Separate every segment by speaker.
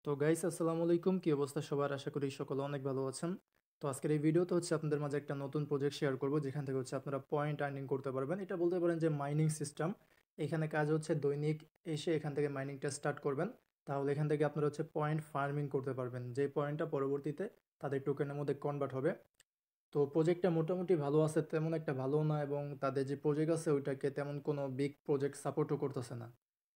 Speaker 1: তো গাইস আসসালামু আলাইকুম, কি অবস্থা সবার? আশা করি সকলে অনেক ভালো আছেন। তো আজকের এই ভিডিওতে হচ্ছে আপনাদের মাঝে একটা নতুন প্রজেক্ট শেয়ার করব, যেখান থেকে হচ্ছে আপনারা পয়েন্ট আর্নিং করতে পারবেন। এটা বলতে পারেন যে মাইনিং সিস্টেম। এখানে কাজ হচ্ছে দৈনিক এসে এখান থেকে মাইনিংটা স্টার্ট করবেন, তাহলে এখান থেকে আপনারা হচ্ছে পয়েন্ট ফার্মিং করতে পারবেন, যে পয়েন্টটা পরবর্তীতে তাদের টোকেনের মধ্যে কনভার্ট হবে। তো প্রজেক্টটা মোটামুটি ভালো আছে, তেমন একটা ভালো না, এবং তাদের যে প্রজেক্ট আছে ওইটাকে তেমন কোনো বিগ প্রজেক্ট সাপোর্টও করতেছে না।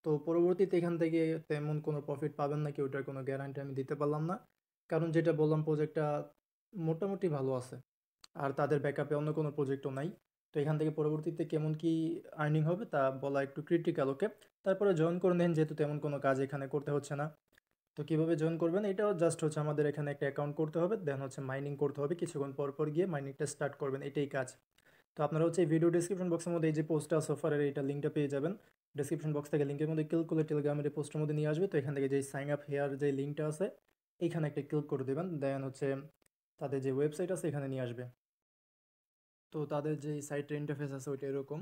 Speaker 1: তো পরবর্তীতে এখান থেকে তেমন কোনো প্রফিট পাবেন নাকি ওইটার কোনো গ্যারান্টি আমি দিতে পারলাম না, কারণ যেটা বললাম প্রজেক্টটা মোটামুটি ভালো আছে, আর তাদের ব্যাকআপে অন্য কোনো প্রজেক্টও নাই। তো এখান থেকে পরবর্তীতে কেমন কি আর্নিং হবে তা বলা একটু ক্রিটিক্যাল। ওকে, তারপরে জয়েন করে নেন, যেহেতু তেমন কোনো কাজ এখানে করতে হচ্ছে না। তো কিভাবে জয়েন করবেন, এটাও জাস্ট হচ্ছে আমাদের এখানে একটা অ্যাকাউন্ট করতে হবে, দেন হচ্ছে মাইনিং করতে হবে, কিছুক্ষণ পর পর গিয়ে মাইনিংটা স্টার্ট করবেন, এটাই কাজ। তো আপনারা হচ্ছে এই ভিডিও ডিসক্রিপশন বক্সের মধ্যে এই যে পোস্টটা অফারের এইটা লিঙ্কটা পেয়ে যাবেন। ডিসক্রিপশন বক্স থেকে লিঙ্কের মধ্যে ক্লিক করলে টেলিগ্রামের এই পোস্টের মধ্যে নিয়ে আসবে। তো এখান থেকে যে সাইন আপ হেয়ার যে লিঙ্কটা আছে এইখানে একটা ক্লিক করে দেবেন, দেন হচ্ছে তাদের যে ওয়েবসাইট আছে এখানে নিয়ে আসবে। তো তাদের যে সাইটের ইন্টারফেস আছে ওইটা এরকম।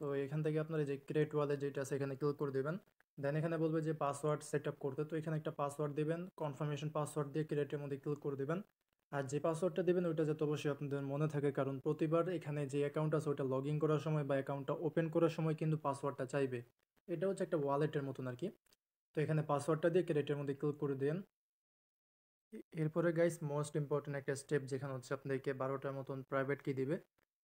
Speaker 1: তো এখান থেকে আপনার এই যে ক্রিয়েট ওয়ালেট যেটা আছে এখানে ক্লিক করে দেবেন, দেন এখানে বলবে যে পাসওয়ার্ড সেট আপ করতে। তো এখানে একটা পাসওয়ার্ড দেবেন, কনফার্মেশন পাসওয়ার্ড দিয়ে ক্রিয়েটের মধ্যে ক্লিক করে দেবেন। আর যে পাসওয়ার্ডটা দেবেন ওইটা যাতে অবশ্যই আপনাদের মনে থাকে, কারণ প্রতিবার এখানে যে অ্যাকাউন্ট আছে ওইটা লগ ইন করার সময় বা অ্যাকাউন্টটা ওপেন করার সময় কিন্তু পাসওয়ার্ডটা চাইবে। এটা হচ্ছে একটা ওয়ালেটের মতন আর কি। তো এখানে পাসওয়ার্ডটা দিয়ে ক্রিয়েটের মধ্যে ক্লিক করে দেন। এরপরে গাইস মোস্ট ইম্পর্টেন্ট একটা স্টেপ, যেখানে হচ্ছে আপনাদেরকে 12টার মতন প্রাইভেট কি দিবে।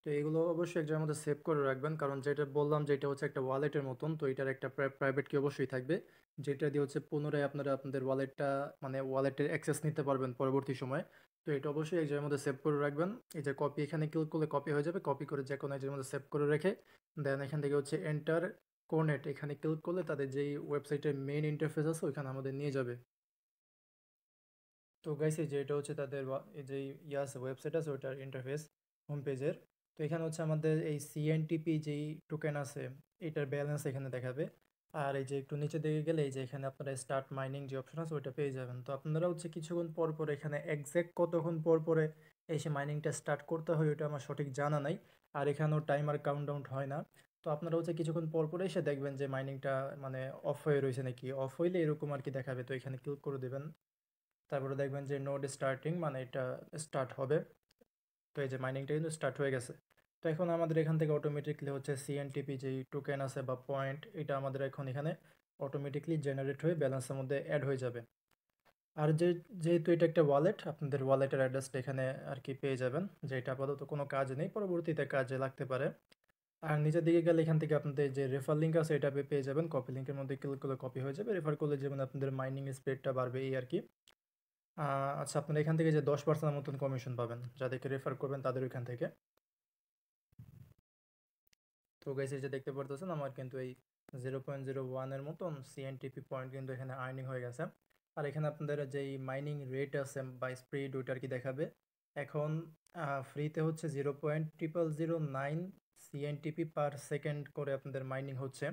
Speaker 1: তো এগুলো অবশ্যই এক জায়গার মধ্যে সেভ করে রাখবেন, কারণ যেটা বললাম যে এটা হচ্ছে একটা ওয়ালেটের মতন, তো এটার একটা প্রাইভেট কি অবশ্যই থাকবে, যেটা দিয়ে হচ্ছে পুনরায় আপনারা আপনাদের ওয়ালেটটা মানে ওয়ালেটের অ্যাক্সেস নিতে পারবেন পরবর্তী সময়। তো এটা অবশ্যই এক জায়গার মধ্যে সেভ করে রাখবেন। এই যে কপি, এখানে ক্লিক করলে কপি হয়ে যাবে, কপি করে যে কোনো এক জায়গার মধ্যে সেভ করে রেখে দেন এখান থেকে হচ্ছে এন্টার কোনেট, এখানে ক্লিক করলে তাদের যেই ওয়েবসাইটের মেইন ইন্টারফেস আছে ওইখানে আমাদের নিয়ে যাবে। তো গাইস এই যে এটা হচ্ছে তাদের এই যে ইয়াস ওয়েবসাইট আছে ওটার ইন্টারফেস হোম পেজের। তো এখানে হচ্ছে আমাদের এই সিএনটিপি যেই টোকেন আছে এটার ব্যালেন্স এখানে দেখাবে। আর এই যে একটু নিচে দিকে গেলে এই যে এখানে আপনারা স্টার্ট মাইনিং যে অপশন আছে ওইটা পেয়ে যাবেন। তো আপনারা হচ্ছে কিছুক্ষণ পর পর এখানে এক্স্যাক্ট কতক্ষণ পর পরে এসে মাইনিংটা স্টার্ট করতে হয় ওইটা আমার সঠিক জানা নাই। আর এখানেও টাইমার কাউন্টডাউন হয় না। তো আপনারা হচ্ছে কিছুক্ষণ পর পরে এসে দেখবেন যে মাইনিংটা মানে অফ হয়ে রয়েছে নাকি, অফ হইলে এরকম আর কি দেখাবে। তো এখানে ক্লিক করে দেবেন, তারপরে দেখবেন যে নোড স্টার্টিং মানে এটা স্টার্ট হবে। তো এই যে মাইনিংটা কিন্তু স্টার্ট হয়ে গেছে। তো এখন আমাদের এখান থেকে অটোমেটিকলি হচ্ছে সিএনটিপি যেই টোকেন আছে বা পয়েন্ট, এটা আমাদের এখন এখানে অটোমেটিকলি জেনারেট হয়ে ব্যালেন্সের মধ্যে অ্যাড হয়ে যাবে। আর যেহেতু এটা একটা ওয়ালেট, আপনাদের ওয়ালেটের অ্যাড্রেসটা এখানে আর কি পেয়ে যাবেন, যে এটা আপাতত কোনো কাজ নেই, পরবর্তীতে কাজে লাগতে পারে। আর নিচের দিকে গেলে এখান থেকে আপনাদের যে রেফার লিঙ্ক আছে এটা পেয়ে যাবেন, কপি লিঙ্কের মধ্যে ক্লিক করলে কপি হয়ে যাবে, রেফার করলে যেমন আপনাদের মাইনিং স্পিডটা বাড়বে এই আর কি। আচ্ছা, আপনারা এখান থেকে যে 10% মতন কমিশন পাবেন যাদেরকে রেফার করবেন তাদের ওইখান থেকে। তো গাইস এই যে দেখতে পারতেছেন আমার কিন্তু এই 0.01-এর মতন সিএনটিপি পয়েন্ট কিন্তু এখানে আর্নিং হয়ে গেছে। আর এখানে আপনাদের যেই মাইনিং রেট আছে বা স্পিড ওইটা আর কি দেখাবে। এখন ফ্রিতে হচ্ছে 0.0009 সিএনটিপি পার সেকেন্ড করে আপনাদের মাইনিং হচ্ছে।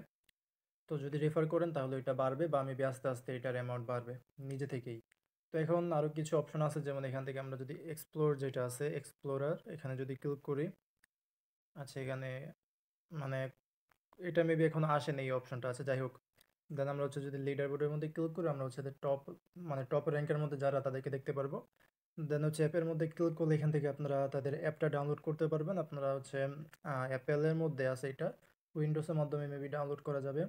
Speaker 1: তো যদি রেফার করেন তাহলে এটা বাড়বে, বা আমি আস্তে আস্তে এটার অ্যামাউন্ট বাড়বে নিজে থেকেই। তো এখন আরও কিছু অপশন আছে, যেমন এখান থেকে আমরা যদি এক্সপ্লোর যেটা আছে এক্সপ্লোরার এখানে যদি ক্লিক করি। আচ্ছা এখানে মানে এটা মেবি এখন আসেনি, এই অপশনটা আছে, যাই হোক। দেন আমরা হচ্ছে যদি লিডার বোর্ডের মধ্যে ক্লিক করি আমরা হচ্ছে টপ মানে টপ র্যাঙ্কের মধ্যে যারা তাদেরকে দেখতে পারবো। দেন হচ্ছে অ্যাপের মধ্যে ক্লিক করলে এখান থেকে আপনারা তাদের অ্যাপটা ডাউনলোড করতে পারবেন। আপনারা হচ্ছে অ্যাপেলের মধ্যে আছে এটা, উইন্ডোজের মাধ্যমে মেবি ডাউনলোড করা যাবে।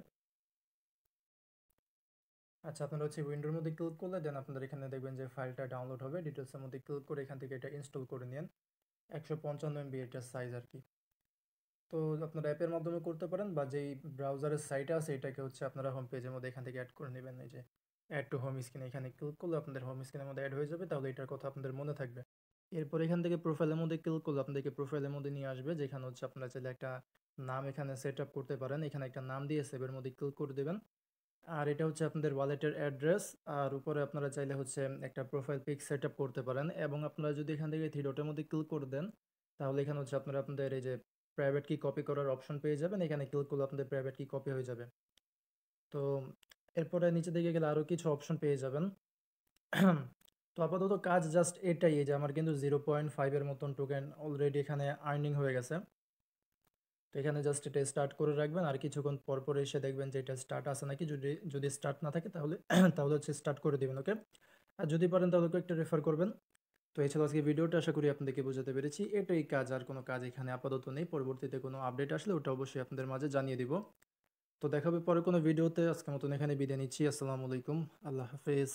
Speaker 1: আচ্ছা, আপনারা হচ্ছে উইন্ডোর মধ্যে ক্লিক করলে দেন আপনাদের এখানে দেখবেন যে ফাইলটা ডাউনলোড হবে, ডিটেলসের মধ্যে ক্লিক করে এখান থেকে এটা ইনস্টল করে নিন। 155 MB এটার সাইজ আর কি। তো আপনারা অ্যাপের মাধ্যমে করতে পারেন, বা যেই ব্রাউজারের সাইট আছে এটাকে হচ্ছে আপনারা হোম পেজের মধ্যে এখান থেকে অ্যাড করে নেবেন। এই যে অ্যাড টু হোম স্ক্রিন এখানে ক্লিক করলে আপনাদের হোম স্ক্রিনের মধ্যে অ্যাড হয়ে যাবে, তাহলে এটার কথা আপনাদের মনে থাকবে। এরপর এখান থেকে প্রোফাইলের মধ্যে ক্লিক করলে আপনাদেরকে প্রোফাইলের মধ্যে নিয়ে আসবে, যেখানে হচ্ছে আপনারা চাইলে একটা নাম এখানে সেট আপ করতে পারেন। এখানে একটা নাম দিয়ে সেভের মধ্যে ক্লিক করে দেবেন। আর এটা হচ্ছে আপনাদের ওয়ালেটের অ্যাড্রেস। আর উপরে আপনারা চাইলে হচ্ছে একটা প্রোফাইল পিক সেট আপ করতে পারেন, এবং আপনারা যদি এখান থেকে থ্রি ডটের মধ্যে ক্লিক করে দেন তাহলে এখানে হচ্ছে আপনারা আপনাদের এই যে প্রাইভেট কি কপি করার অপশন পেয়ে যাবেন। এখানে ক্লিক করলে আপনাদের প্রাইভেট কি কপি হয়ে যাবে। তো এরপরে নিচে দিকে গেলে আরও কিছু অপশন পেয়ে যাবেন। তো আপাতত কাজ জাস্ট এটাই, এই যে আমার কিন্তু 0.5-এর মতন টোকেন অলরেডি এখানে আর্নিং হয়ে গেছে। তো এখানে জাস্ট এটা স্টার্ট করে রাখবেন, আর কিছুক্ষণ পর পর এসে দেখবেন যে এটা স্টার্ট আছে নাকি। যদি যদি স্টার্ট না থাকে তাহলে তাহলে হচ্ছে স্টার্ট করে দিবেন, ওকে। আর যদি পারেন তাহলে একটা রেফার করবেন। তো এই ছিল আজকে ভিডিওটা, আশা করি আপনাদেরকে বোঝাতে পেরেছি। এটাই কাজ, আর কোনো কাজ এখানে আপাতত নেই। পরবর্তীতে কোনো আপডেট আসলে ওটা অবশ্যই আপনাদের মাঝে জানিয়ে দিব। তো দেখা হবে পরে কোনো ভিডিওতে। আজকের মতন এখানে বিদায় নিচ্ছি। আসসালামু আলাইকুম, আল্লাহ হাফেজ।